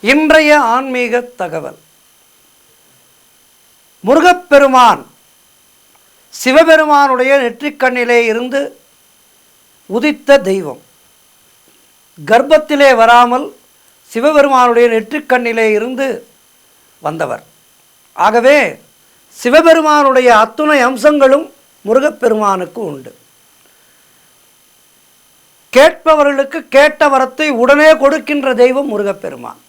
இன்றைய ஆன்மீக தகவல். முருகப்பெருமான் சிவபெருமானுடைய நெற்றிக்கண்ணிலே இருந்து உதித்த தெய்வம். கர்ப்பத்திலே வராமல் சிவபெருமானுடைய நெற்றிக்கண்ணிலே இருந்து வந்தவர். ஆகவே சிவபெருமானுடைய அத்துணை அம்சங்களும் முருகப்பெருமானுக்கு உண்டு. கேட்பவர்களுக்கு கேட்ட வரத்தை உடனே கொடுக்கின்ற தெய்வம் முருகப்பெருமான்.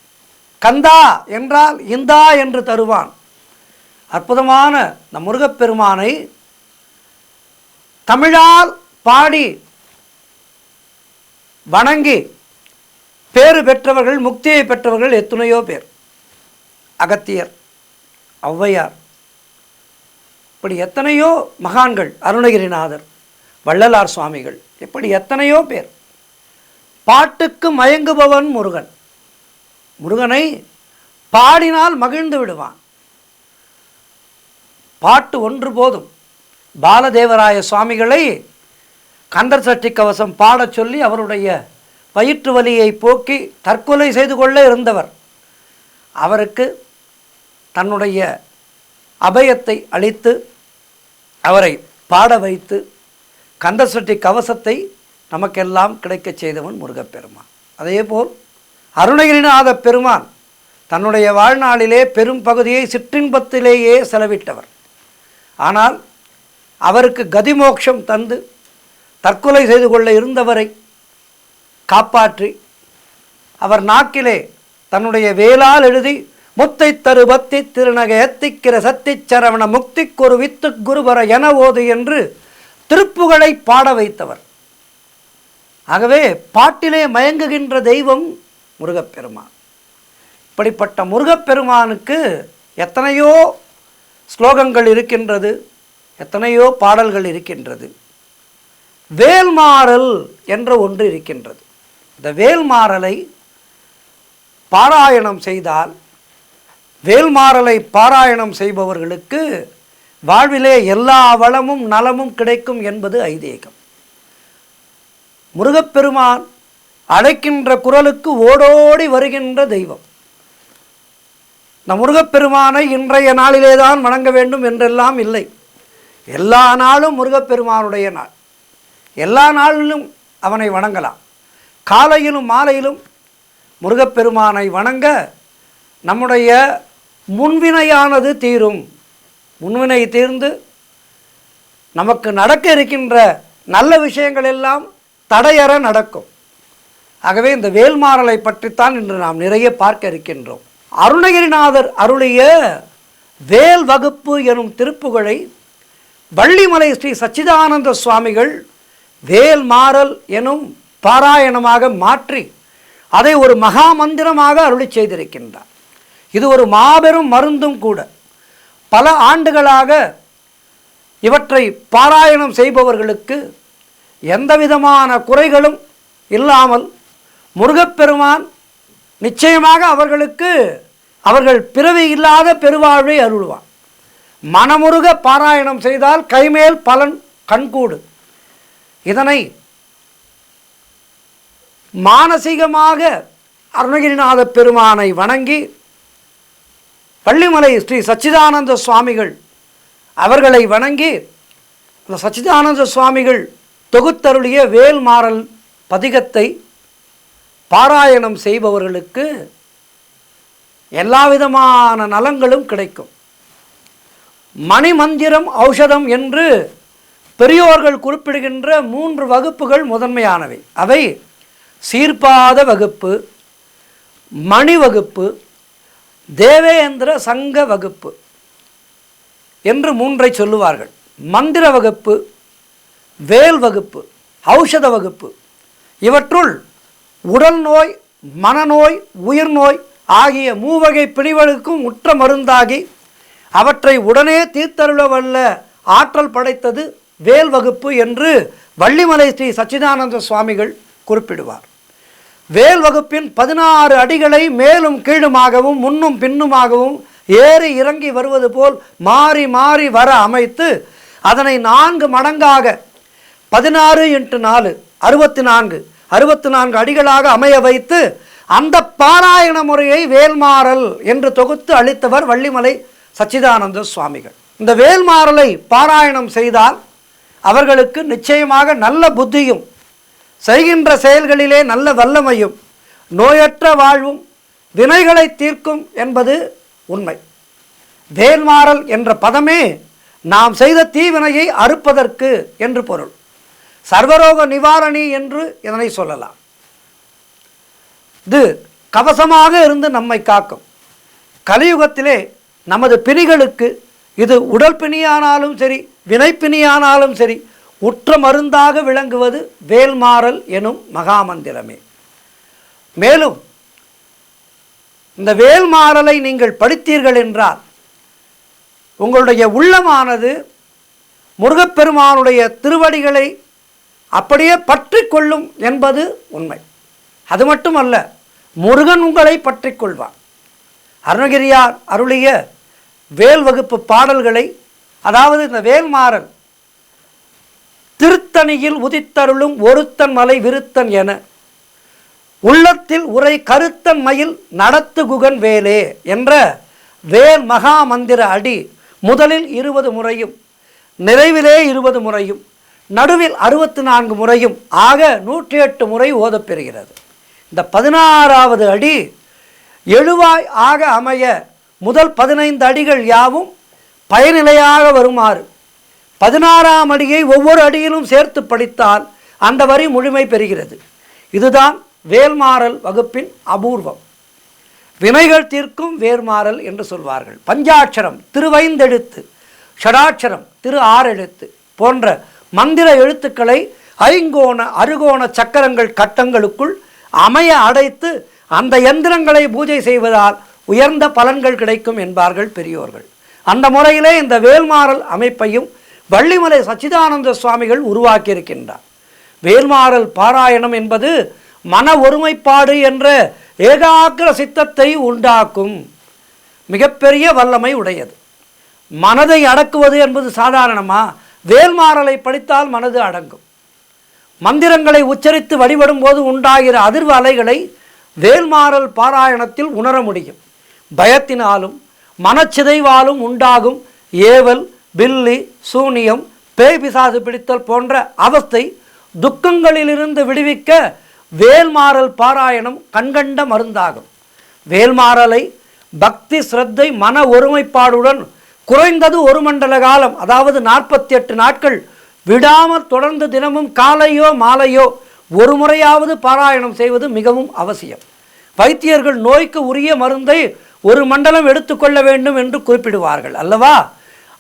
கந்தா என்றால் இந்தா என்று தருவான். அற்புதமான இந்த முருகப்பெருமானை தமிழால் பாடி வணங்கி பேறு பெற்றவர்கள், முக்தியை பெற்றவர்கள் எத்தனையோ பேர். அகத்தியர், ஔவையார், இப்படி எத்தனையோ மகான்கள், அருணகிரிநாதர், வள்ளலார் சுவாமிகள், இப்படி எத்தனையோ பேர். பாட்டுக்கு மயங்குபவன் முருகன். முருகனை பாடினால் மகிழ்ந்து விடுவான். பாட்டு ஒன்று போதும். பாலதேவராய சுவாமிகளை கந்தர் சஷ்டி கவசம் பாடச் சொல்லி அவருடைய வயிற்று வலியை போக்கி தற்கொலை செய்து கொள்ள இருந்தவர். அவருக்கு தன்னுடைய அபயத்தை அளித்து அவரை பாட வைத்து கந்தர் சஷ்டி கவசத்தை நமக்கெல்லாம் கிடைக்கச் செய்தவன் முருகப்பெருமான். அதேபோல் அருணகிரிநாத பெருமான் தன்னுடைய வாழ்நாளிலே பெரும் பகுதியை சிற்றின்பத்திலேயே செலவிட்டவர். ஆனால் அவருக்கு கதிமோட்சம் தந்து தற்கொலை செய்து கொள்ள இருந்தவரை காப்பாற்றி அவர் நாக்கிலே தன்னுடைய வேளால் எழுதி முத்தை தரு பத்தி திருநகை எத்திக்கிற சத்தி சரவண முக்திக்கொரு வித்து குருபர என ஓது என்று திருப்புகழை பாட வைத்தவர். ஆகவே பாட்டிலே மயங்குகின்ற தெய்வம் முருகப்பெருமான். இப்படிப்பட்ட முருகப்பெருமானுக்கு எத்தனையோ ஸ்லோகங்கள் இருக்கின்றது, எத்தனையோ பாடல்கள் இருக்கின்றது. வேல்மாறல் என்ற ஒன்று இருக்கின்றது. இந்த வேல்மாறலை பாராயணம் செய்தால், வேல்மாறலை பாராயணம் செய்பவர்களுக்கு வாழ்விலே எல்லா வளமும் நலமும் கிடைக்கும் என்பது ஐதீகம். முருகப்பெருமான் அழைக்கின்ற குரலுக்கு ஓடோடி வருகின்ற தெய்வம். இந்த முருகப்பெருமானை இன்றைய நாளிலே தான் வணங்க வேண்டும் என்றெல்லாம் இல்லை. எல்லா நாளும் முருகப்பெருமானுடைய நாள். எல்லா நாளிலும் அவனை வணங்கலாம். காலையிலும் மாலையிலும் முருகப்பெருமானை வணங்க நம்முடைய முன்வினையானது தீரும். முன்வினை தீர்ந்து நமக்கு நடக்க இருக்கின்ற நல்ல விஷயங்கள் எல்லாம் தடையற நடக்கும். ஆகவே இந்த வேல்மாறலை பற்றித்தான் இன்று நாம் நிறைய பார்க்க இருக்கின்றோம். அருணகிரிநாதர் அருளிய வேல் வகுப்பு எனும் திருப்புகழை வள்ளிமலை ஸ்ரீ சச்சிதானந்த சுவாமிகள் வேல்மாறல் எனும் பாராயணமாக மாற்றி அதை ஒரு மகா மந்திரமாக அருளி செய்திருக்கின்றார். இது ஒரு மாபெரும் மருந்தும் கூட. பல ஆண்டுகளாக இவற்றை பாராயணம் செய்பவர்களுக்கு எந்தவிதமான குறைகளும் இல்லாமல் முருகப்பெருமான் நிச்சயமாக அவர்கள் பிறவி இல்லாத பெருவாழ்வை அருள்வான். மனமுருக பாராயணம் செய்தால் கைமேல் பலன் கண்கூடு. இதனை மானசீகமாக அருணகிரிநாத பெருமானை வணங்கி வள்ளிமலை ஸ்ரீ சச்சிதானந்த சுவாமிகள் அவர்களை வணங்கி அந்த சச்சிதானந்த சுவாமிகள் தொகுத்தருளிய வேல்மாறல் பதிகத்தை பாராயணம் செய்பவர்களுக்கு எல்லாவிதமான நலங்களும் கிடைக்கும். மணிமந்திரம் ஔஷதம் என்று பெரியோர்கள் குறிப்பிடுகின்ற 3 வகுப்புகள் முதன்மையானவை. அவை சீர்பாத வகுப்பு, மணி வகுப்பு, தேவேந்திர சங்க வகுப்பு என்று 3ஐ சொல்லுவார்கள். மந்திர வகுப்பு, வேல் வகுப்பு, ஔஷத வகுப்பு. இவற்றுள் உடல் நோய், மனநோய், உயிர் நோய் ஆகிய 3 வகை பிணிகளுக்கும் உற்ற மருந்தாகி அவற்றை உடனே தீர்த்தருள வல்ல ஆற்றல் படைத்தது வேல் வகுப்பு என்று வள்ளிமலை ஸ்ரீ சச்சிதானந்த சுவாமிகள் குறிப்பிடுவார். வேல் வகுப்பின் 16 அடிகளை மேலும் கீழுமாகவும் முன்னும் பின்னுமாகவும் ஏறி இறங்கி வருவது போல் மாறி மாறி வர அமைத்து அதனை 4 மடங்காக 16 × 4 64 64 அடிகளாக அமைய வைத்து அந்த பாராயண முறையை வேல்மாறல் என்று தொகுத்து அளித்தவர் வள்ளிமலை சச்சிதானந்த சுவாமிகள். இந்த வேல்மாறலை பாராயணம் செய்தால் அவர்களுக்கு நிச்சயமாக நல்ல புத்தியும், செய்கின்ற செயல்களிலே நல்ல வல்லமையும், நோயற்ற வாழ்வும், வினைகளை தீர்க்கும் என்பது உண்மை. வேல்மாறல் என்ற பதமே நாம் செய்த தீவினையை அறுப்பதற்கு என்று பொருள். சர்வரோக நிவாரணி என்று இதனை சொல்லலாம். இது கவசமாக இருந்து நம்மை காக்கும். கலியுகத்திலே நமது பிணிகளுக்கு இது உடல் பிணியானாலும் சரி, வினைப்பிணியானாலும் சரி, உற்ற மருந்தாக விளங்குவது வேல்மாறல் எனும் மகாமந்திரமே. மேலும் இந்த வேல்மாறலை நீங்கள் படித்தீர்கள் என்றால் உங்களுடைய உள்ளமானது முருகப்பெருமானுடைய திருவடிகளை அப்படியே பற்றி கொள்ளும் என்பது உண்மை. அது மட்டுமல்ல, முருகன் உங்களை பற்றி கொள்வார். அருணகிரியார் அருளிய வேல் வகுப்பு பாடல்களை, அதாவது இந்த வேல்மாறல், திருத்தணியில் உதித்தருளும் ஒருத்தன் மலை விருத்தன் என உள்ளத்தில் உரை கருத்தன் மயில் நடத்து குகன் வேலே என்ற வேல் மகா மந்திர அடி முதலில் 20 முறையும், நிறைவிலே 20 முறையும், நடுவில் 64 முறையும் ஆக 108 முறை ஓதப்பெறுகிறது. இந்த 16வது அடி எழுவாய் ஆக அமைய முதல் 15 அடிகள் யாவும் பயனிலையாக வருமாறு 16ஆம் அடியை ஒவ்வொரு அடியிலும் சேர்த்து படித்தால் அந்த வரி முழுமை பெறுகிறது. இதுதான் வேல்மாறல் வகுப்பின் அபூர்வம். வினைகள் தீர்க்கும் வேல்மாறல் என்று சொல்வார்கள். பஞ்சாட்சரம் திருவைந்தெழுத்து, ஷடாட்சரம் திரு 6 எழுத்து போன்ற மந்திர எழுத்துக்களை ஐங்கோண அருகோண சக்கரங்கள் கட்டங்களுக்குள் அமைய அடைத்து அந்த யந்திரங்களை பூஜை செய்வதால் உயர்ந்த பலன்கள் கிடைக்கும் என்பார்கள் பெரியோர்கள். அந்த முறையிலே இந்த வேல்மாறல் அமைப்பையும் வள்ளிமலை சச்சிதானந்த சுவாமிகள் உருவாக்கியிருக்கின்றார். வேல்மாறல் பாராயணம் என்பது மன ஒருமைப்பாடு என்ற ஏகாகிர சித்தத்தை உண்டாக்கும் மிகப்பெரிய வல்லமை உடையது. மனதை அடக்குவது என்பது சாதாரணமா? வேல்மாறலை படித்தால் மனது அடங்கும். மந்திரங்களை உச்சரித்து வழிபடும் போது உண்டாகிற அதிர்வு அலைகளை வேல்மாறல் பாராயணத்தில் உணர முடியும். பயத்தினாலும் மனச்சிதைவாலும் உண்டாகும் ஏவல், பில்லி, சூனியம், பேய் பிசாசு பிடித்தல் போன்ற அவஸ்தை துக்கங்களிலிருந்து விடுவிக்க வேல்மாறல் பாராயணம் கண்கண்ட மருந்தாகும். வேல்மாறலை பக்தி, ஸ்ரத்தை, மன ஒருமைப்பாடுடன் குறைந்தது 1 மண்டல காலம், அதாவது 48 நாட்கள் விடாமல் தொடர்ந்து தினமும் காலையோ மாலையோ ஒரு முறையாவது பாராயணம் செய்வது மிகவும் அவசியம். வைத்தியர்கள் நோய்க்கு உரிய மருந்தை 1 மண்டலம் எடுத்துக்கொள்ள வேண்டும் என்று குறிப்பிடுவார்கள் அல்லவா?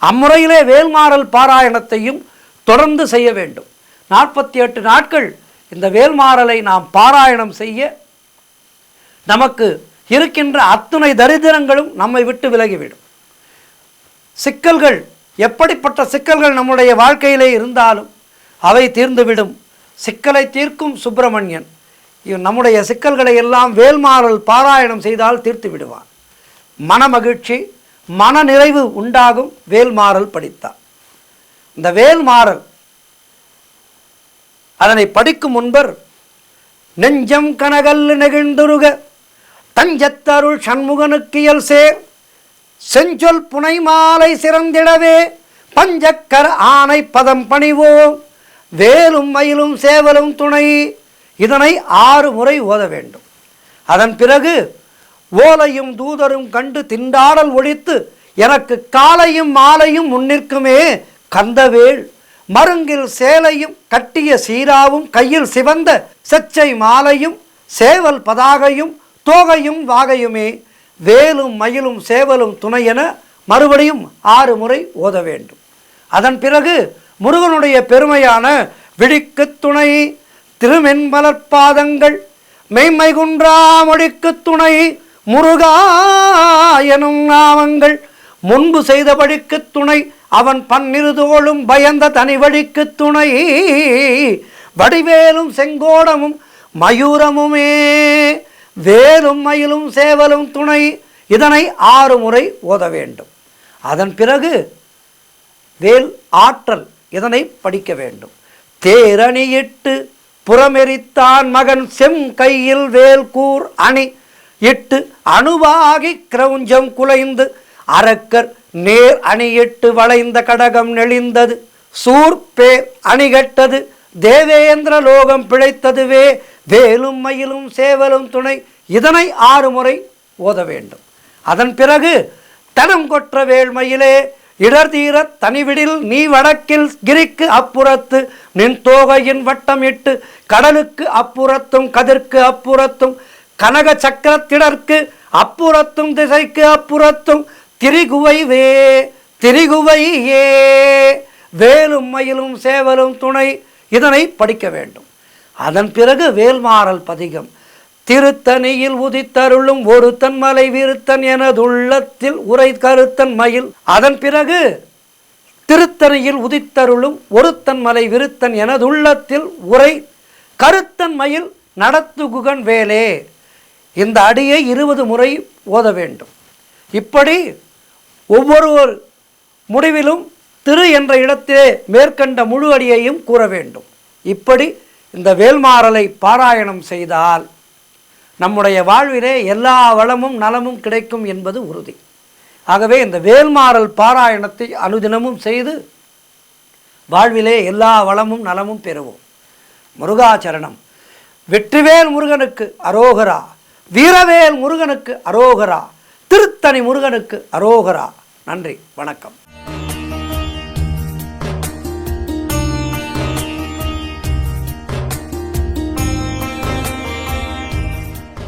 அம்முறையிலே வேல்மாறல் பாராயணத்தையும் தொடர்ந்து செய்ய வேண்டும். 48 நாட்கள் இந்த வேல்மாறலை நாம் பாராயணம் செய்ய நமக்கு இருக்கின்ற அத்துணை தரித்திரங்களும் நம்மை விட்டு விலகிவிடும். சிக்கல்கள், எப்படிப்பட்ட சிக்கல்கள் நம்முடைய வாழ்க்கையிலே இருந்தாலும் அவை தீர்ந்துவிடும். சிக்கலை தீர்க்கும் சுப்பிரமணியன் நம்முடைய சிக்கல்களை எல்லாம் வேல்மாறல் பாராயணம் செய்தால் தீர்த்து விடுவான். மன மகிழ்ச்சி, மன நிறைவு உண்டாகும் வேல்மாறல் படித்தார். இந்த வேல்மாறல் அதனை படிக்கும் முன்பர் நெஞ்சம் கனகல்லு நெகிழ்ந்துருக தஞ்சத்தருள் சண்முகனுக்கியல் சேர் செஞ்சொல் புனை மாலை சிறந்திடவே பஞ்சக்கர ஆனை பதம் பணிவோம் வேலும் மயிலும் சேவலும் துணை. இதனை 6 முறை ஓத வேண்டும். அதன் பிறகு ஓலையும் தூதரும் கண்டு திண்டாடல் ஒழித்து எனக்கு காலையும் மாலையும் முன்னிற்குமே கந்தவேள் மருங்கில் சேலையும் கட்டிய சீராவும் கையில் சிவந்த செச்சை மாலையும் சேவல் பதாகையும் தோகையும் வாகையுமே வேலும் மயிலும் சேவலும் துணை என மறுபடியும் 6 முறை ஓத வேண்டும். அதன் பிறகு முருகனுடைய பெருமையான விழிக்கு துணை, திருமென்பலற்பாதங்கள், மெய்மை குன்றா மொழிக்கு துணை, முருகா எனும் நாமங்கள், முன்பு செய்தபடிக்கு துணை, அவன் பன்னிருதோளும் பயந்த தனி வழிக்கு துணை, வடிவேலும் செங்கோடமும் மயூரமுமே வேலும் மயிலும் சேவலும் துணை. இதனை 6 முறை ஓத வேண்டும். அதன் பிறகு வேல் ஆற்றல் இதனை படிக்க வேண்டும். தேரணியிட்டு புறமெரித்தான் மகன் செம் கையில் வேல் கூர் அணி இட்டு அணுவாகி கிரௌஞ்சம் குலைந்து அரக்கர் நேர் அணியிட்டு வளைந்த கடகம் நெளிந்தது சூர்பேர் அணிகட்டது தேவேந்திர லோகம் பிழைத்ததுவே வேலும் மயிலும் சேவலும் துணை. இதனை 6 முறை ஓத வேண்டும். அதன் பிறகு தனம் கொற்ற வேள்மயிலே இடர்தீர தனிவிடில் நீ வடக்கில் கிரிக்கு அப்புறத்து நின் தோகையின் வட்டம் இட்டு கடலுக்கு அப்புறத்தும் கதிர்க்கு அப்புறத்தும் கனக சக்கரத்திடற்கு அப்புறத்தும் திசைக்கு அப்புறத்தும் திரிகுவையே வேலும் மயிலும் சேவலும் துணை. இதனை படிக்க வேண்டும். அதன் பிறகு வேல்மாறல் பதிகம். திருத்தணியில் உதித்தருளும் ஒருத்தன் மலை விருத்தன் எனதுள்ளத்தில் உரை கருத்தன் மயில். அதன் பிறகு திருத்தணியில் உதித்தருளும் ஒருத்தன் மலை விருத்தன் எனதுள்ளத்தில் உரை கருத்தன் மயில் நடத்துகுகன் வேலே. இந்த அடியை 20 முறை ஓத வேண்டும். இப்படி ஒவ்வொரு முடிவிலும் திரு என்ற இடத்திலே மேற்கண்ட முழு அடியையும் கூற வேண்டும். இப்படி இந்த வேல்மாறலை பாராயணம் செய்தால் நம்முடைய வாழ்விலே எல்லா வளமும் நலமும் கிடைக்கும் என்பது உறுதி. ஆகவே இந்த வேல்மாறல் பாராயணத்தை அனுதினமும் செய்து வாழ்விலே எல்லா வளமும் நலமும் பெறுவோம். முருகாச்சரணம். வெற்றிவேல் முருகனுக்கு அரோகரா, வீரவேல் முருகனுக்கு அரோகரா, திருத்தணி முருகனுக்கு அரோகரா. நன்றி, வணக்கம்.